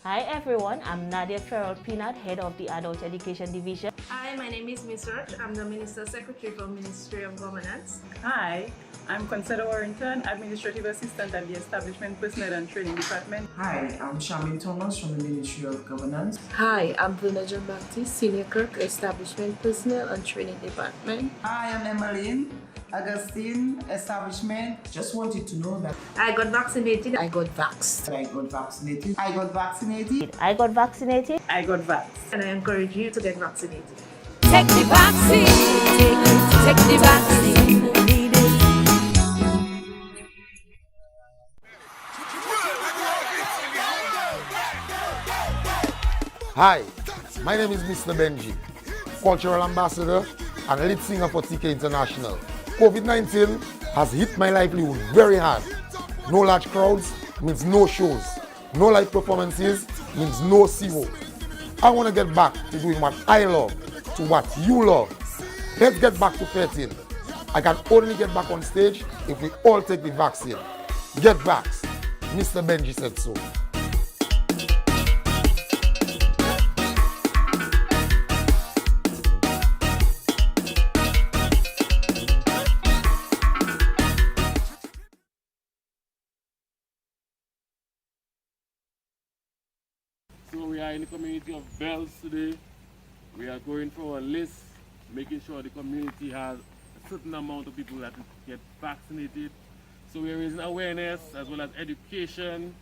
Hi everyone, I'm Nadia Farrell Peanut, Head of the Adult Education Division. Hi, my name is Miss Roach. I'm the Minister Secretary for Ministry of Governance. Hi, I'm Consuelo Warrington, Administrative Assistant at the Establishment Personnel and Training Department. Hi, I'm Shamin Thomas from the Ministry of Governance. Hi, I'm Bruna John Baptiste, Senior Clerk, Establishment Personnel and Training Department. Hi, I'm Emmeline Augustine, Establishment. Just wanted to know that I got vaccinated. I got vaxxed. I got vaccinated. I got vaccinated. I got vaccinated. I got vaxxed. And I encourage you to get vaccinated. Take the vaccine. Take the vaccine. Need it. Hi, my name is Mr. Benji, Cultural Ambassador and lead singer for TK International. Covid-19 has hit my livelihood very hard. No large crowds means no shows. No live performances means no zero. I want to get back to doing what I love, to what you love. Let's get back to 13. I can only get back on stage if we all take the vaccine. Get vaxxed. Mr. Benji said so. So we are in the community of Bells today. We are going for a list, making sure the community has a certain amount of people that get vaccinated. So we are raising awareness as well as education,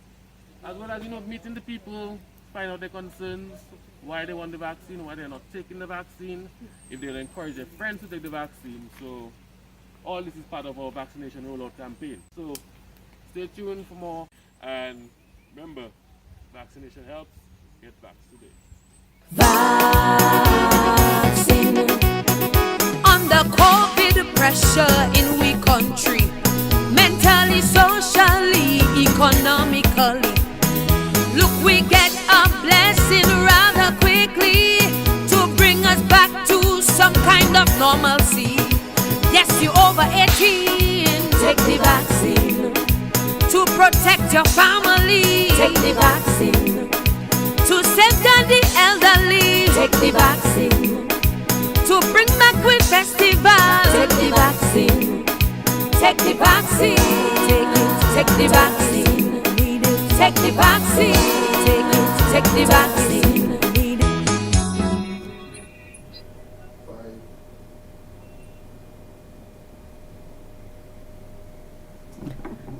as well as meeting the people, find out their concerns, why they want the vaccine, why they're not taking the vaccine, if they'll encourage their friends to take the vaccine. So all this is part of our vaccination rollout campaign. So stay tuned for more, and remember, vaccination helps. Get vaxxed today. Vaccine. Under COVID pressure in we country, mentally, socially, economically. Look, we get a blessing rather quickly to bring us back to some kind of normalcy. Yes, you over 18, take the vaccine. To protect your family, take the vaccine. To safeguard the elderly, take the vaccine. To bring back with festivals, take the vaccine. Take the vaccine, take the vaccine. Need it. Take the vaccine, take the vaccine. Need it.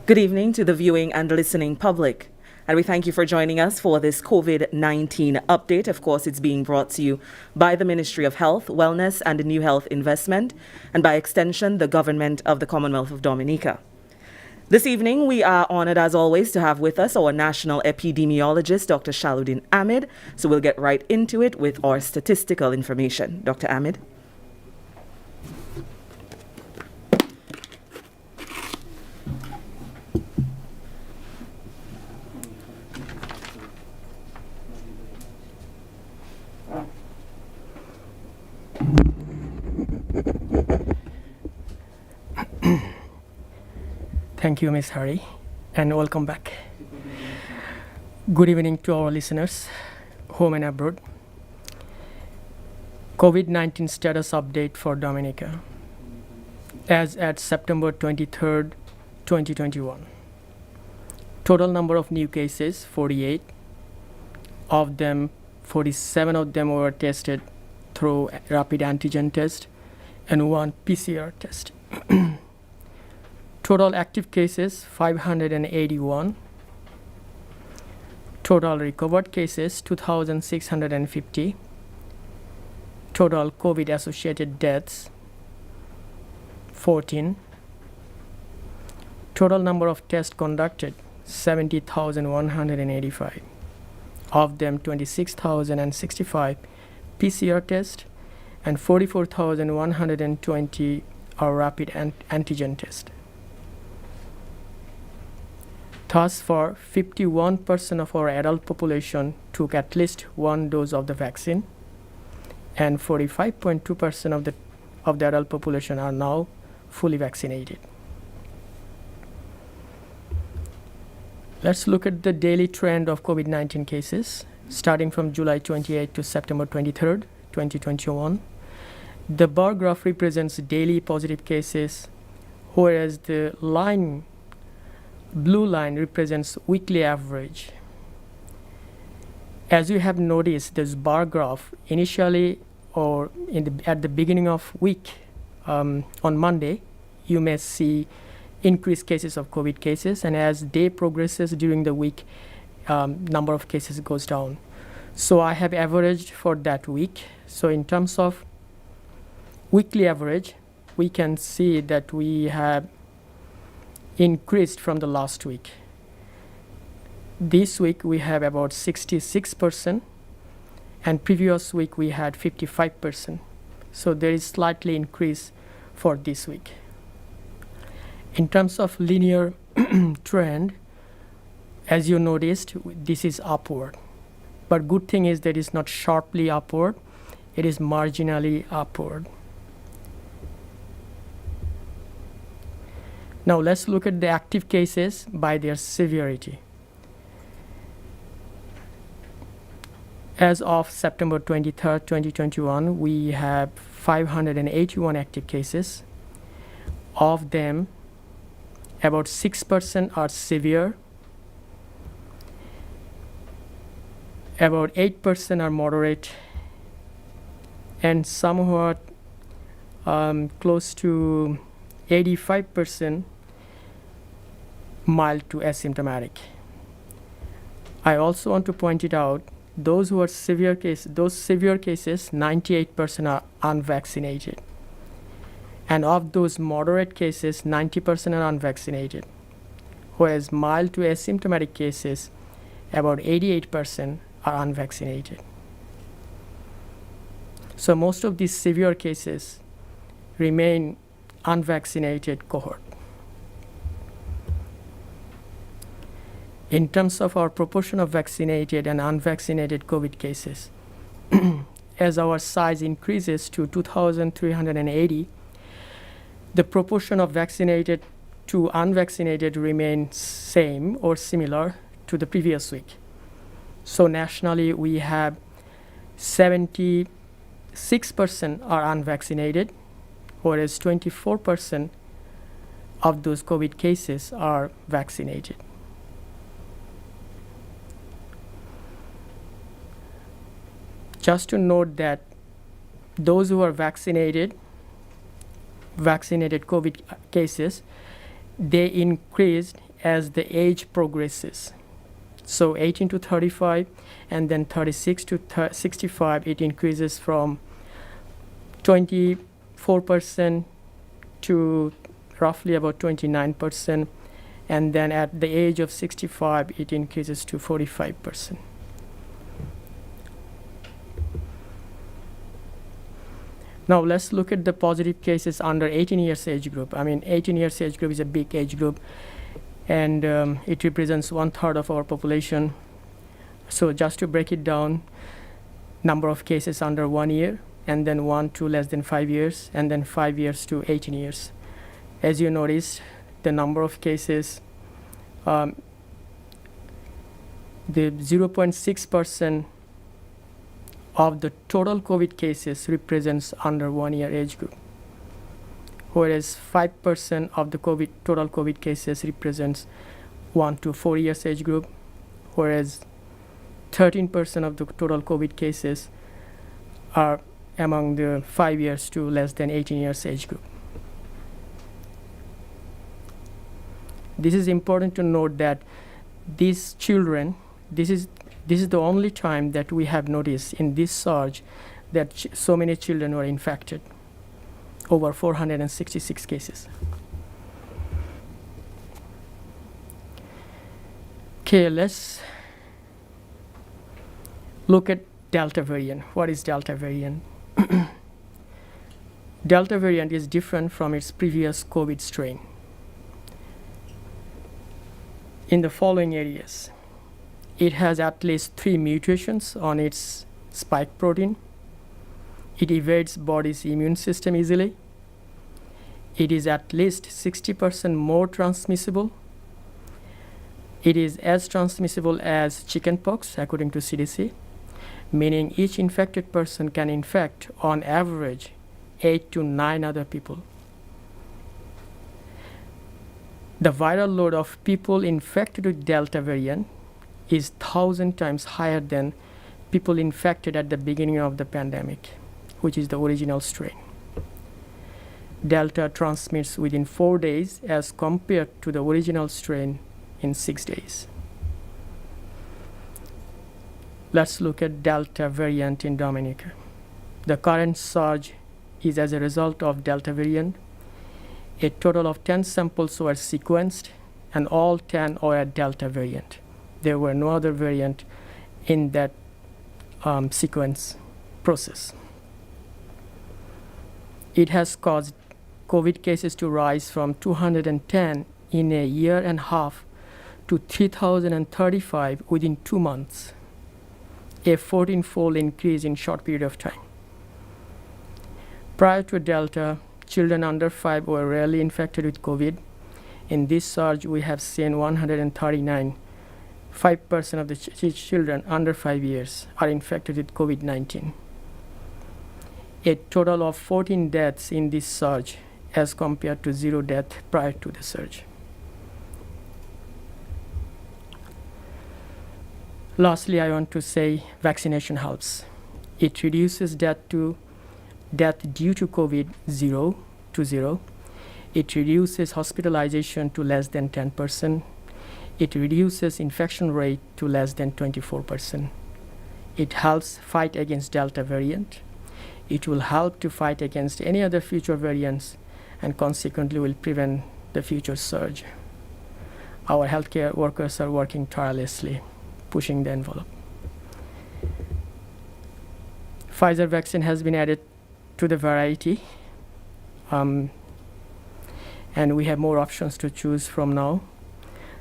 Good evening to the viewing and listening public. And we thank you for joining us for this COVID-19 update. Of course, it's being brought to you by the Ministry of Health, Wellness and New Health Investment, and by extension, the Government of the Commonwealth of Dominica. This evening, we are honored, as always, to have with us our national epidemiologist, Dr. Shaluddin Ahmed. So we'll get right into it with our statistical information. Dr. Ahmed. Thank you, Ms. Hari, and welcome back. Good evening to our listeners, home and abroad. COVID-19 status update for Dominica. As at September 23rd, 2021. Total number of new cases, 48. Of them, 47 of them were tested through rapid antigen test and 1 PCR test. Total active cases, 581. Total recovered cases, 2,650. Total COVID-associated deaths, 14. Total number of tests conducted, 70,185. Of them, 26,065 PCR tests and 44,120 are rapid antigen tests. Thus far, 51% of our adult population took at least one dose of the vaccine, and 45.2% of the adult population are now fully vaccinated. Let's look at the daily trend of COVID-19 cases, starting from July 28 to September 23rd, 2021. The bar graph represents daily positive cases, whereas the blue line represents weekly average. As you have noticed, this bar graph initially or at the beginning of week on Monday, you may see increased cases of COVID cases, and as day progresses during the week, number of cases goes down. So I have averaged for that week. So in terms of weekly average, we can see that we have increased from the last week. This week we have about 66%, and previous week we had 55%. So there is slightly increase for this week. In terms of linear trend, as you noticed, this is upward. But good thing is that it's not sharply upward, it is marginally upward. Now let's look at the active cases by their severity. As of September 23rd, 2021, we have 581 active cases. Of them, about 6% are severe, about 8% are moderate, and somewhat close to 85% mild to asymptomatic. I also want to point it out, those severe cases, 98% are unvaccinated. And of those moderate cases, 90% are unvaccinated. Whereas mild to asymptomatic cases, about 88% are unvaccinated. So most of these severe cases remain unvaccinated cohort. In terms of our proportion of vaccinated and unvaccinated COVID cases, as our size increases to 2,380, the proportion of vaccinated to unvaccinated remains same or similar to the previous week. So nationally, we have 76% are unvaccinated, whereas 24% of those COVID cases are vaccinated. Just to note that those who are vaccinated COVID cases, they increased as the age progresses. So 18 to 35 and then 36 to 65, it increases from 24% to roughly about 29%. And then at the age of 65, it increases to 45%. Now let's look at the positive cases under 18 years age group. 18 years age group is a big age group, and it represents 1/3 of our population. So just to break it down, number of cases under 1 year, and then 1 to less than 5 years, and then 5 years to 18 years. As you notice, the number of cases, the 0.6% of the total COVID cases represents under 1 year age group, whereas 5% of the total COVID cases represents 1 to 4 years age group, whereas 13% of the total COVID cases are among the 5 years to less than 18 years age group. This is important to note that these children, this is the only time that we have noticed in this surge that so many children were infected, over 466 cases. Okay, let's look at Delta variant. What is Delta variant? Delta variant is different from its previous COVID strain in the following areas. It has at least 3 mutations on its spike protein. It evades body's immune system easily. It is at least 60% more transmissible. It is as transmissible as chickenpox, according to CDC, meaning each infected person can infect, on average, 8 to 9 other people. The viral load of people infected with Delta variant is 1,000 times higher than people infected at the beginning of the pandemic, which is the original strain. Delta transmits within 4 days as compared to the original strain in 6 days. Let's look at Delta variant in Dominica. The current surge is as a result of Delta variant. A total of 10 samples were sequenced, and all 10 are a Delta variant. There were no other variant in that sequence process. It has caused COVID cases to rise from 210 in a year and a half to 3,035 within 2 months, a 14-fold increase in short period of time. Prior to Delta, children under 5 were rarely infected with COVID. In this surge, we have seen 139. 5% of the children under 5 years are infected with COVID-19. A total of 14 deaths in this surge as compared to 0 death prior to the surge. Lastly, I want to say vaccination helps. It reduces death due to COVID 0 to 0. It reduces hospitalization to less than 10%. It reduces infection rate to less than 24%. It helps fight against Delta variant. It will help to fight against any other future variants and consequently will prevent the future surge. Our healthcare workers are working tirelessly, pushing the envelope. Pfizer vaccine has been added to the variety, and we have more options to choose from now.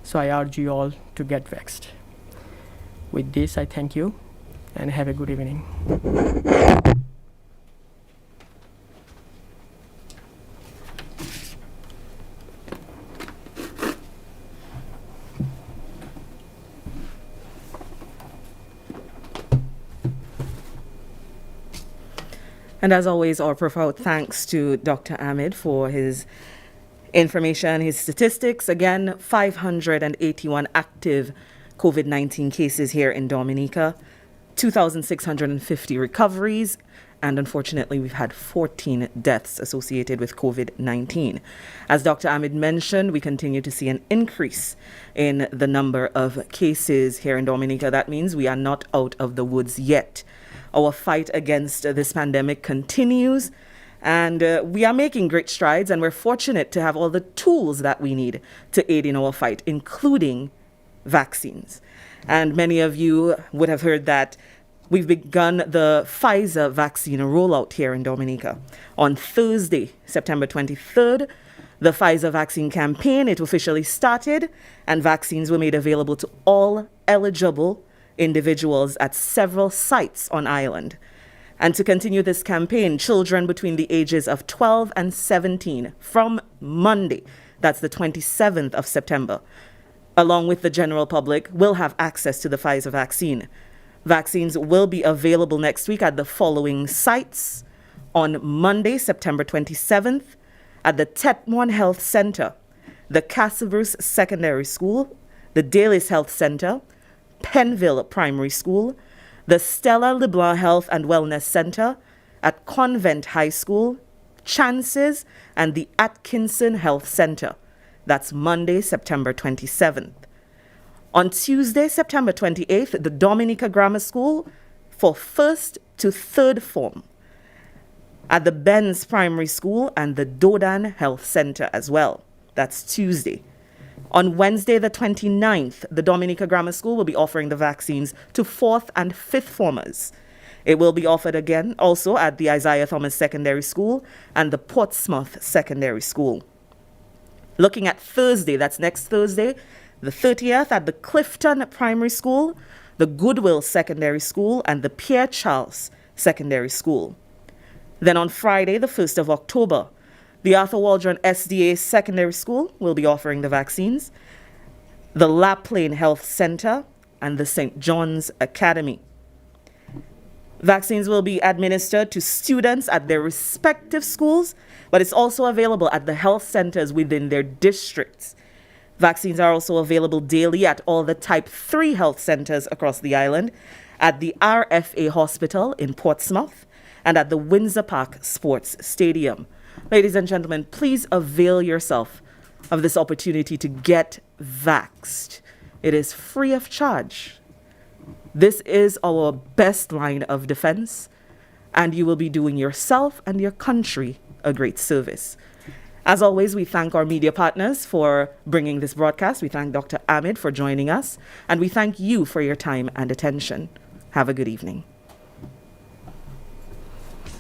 So I urge you all to get vaxxed. With this, I thank you and have a good evening. And as always, our profound thanks to Dr. Ahmed for his information, his statistics. Again, 581 active COVID-19 cases here in Dominica, 2,650 recoveries, and unfortunately, we've had 14 deaths associated with COVID-19. As Dr. Ahmed mentioned, we continue to see an increase in the number of cases here in Dominica. That means we are not out of the woods yet. Our fight against this pandemic continues, and we are making great strides, and we're fortunate to have all the tools that we need to aid in our fight, including vaccines. And many of you would have heard that we've begun the Pfizer vaccine rollout here in Dominica. On Thursday, September 23rd, the Pfizer vaccine campaign, it officially started, and vaccines were made available to all eligible individuals at several sites on island. And to continue this campaign, children between the ages of 12 and 17 from Monday, that's the 27th of September, along with the general public, will have access to the Pfizer vaccine. Vaccines will be available next week at the following sites. On Monday, September 27th, at the Tetmon Health Center, the Castlebrus Secondary School, the Dalis Health Center, Penville Primary School, the Stella LeBlanc Health and Wellness Center, at Convent High School, Chances, and the Atkinson Health Center. That's Monday, September 27th. On Tuesday, September 28th, the Dominica Grammar School for 1st to 3rd form, at the Benz Primary School and the Dodan Health Center as well. That's Tuesday. On Wednesday, the 29th, the Dominica Grammar School will be offering the vaccines to 4th and 5th formers. It will be offered again also at the Isaiah Thomas Secondary School and the Portsmouth Secondary School. Looking at Thursday, that's next Thursday, the 30th, at the Clifton Primary School, the Goodwill Secondary School, and the Pierre Charles Secondary School. Then on Friday, the 1st of October, the Arthur Waldron SDA Secondary School will be offering the vaccines. the La Plaine Health Center, and the St. John's Academy. Vaccines will be administered to students at their respective schools, but it's also available at the health centers within their districts. Vaccines are also available daily at all the Type 3 health centers across the island, at the RFA Hospital in Portsmouth, and at the Windsor Park Sports Stadium. Ladies and gentlemen, please avail yourself of this opportunity to get vaxxed. It is free of charge. This is our best line of defense, and you will be doing yourself and your country a great service. As always, we thank our media partners for bringing this broadcast. We thank Dr. Ahmed for joining us, and we thank you for your time and attention. Have a good evening.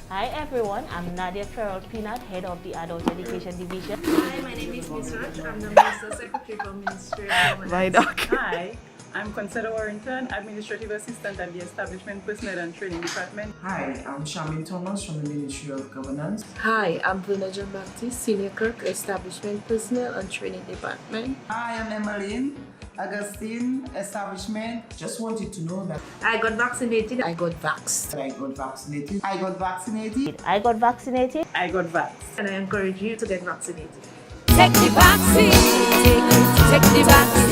Hi everyone, I'm Nadia Farrell Peanut, Head of the Adult Education Division. Hi, my name is Miss Raj. I'm the Minister Secretary for Ministry of Governance. Bye, Doc. Hi, I'm Consider Warrington, Administrative Assistant at the Establishment Personnel and Training Department. Hi, I'm Shamin Thomas from the Ministry of Governance. Hi, I'm Verna John Baptiste, Senior Clerk, Establishment Personnel and Training Department. Hi, I'm Emmeline Augustine, Establishment. Just wanted to know that I got vaccinated. I got vaxxed. I got vaccinated. I got vaccinated. I got vaccinated. I got vaxxed. And I encourage you to get vaccinated. Take the vaccine, take the vaccine.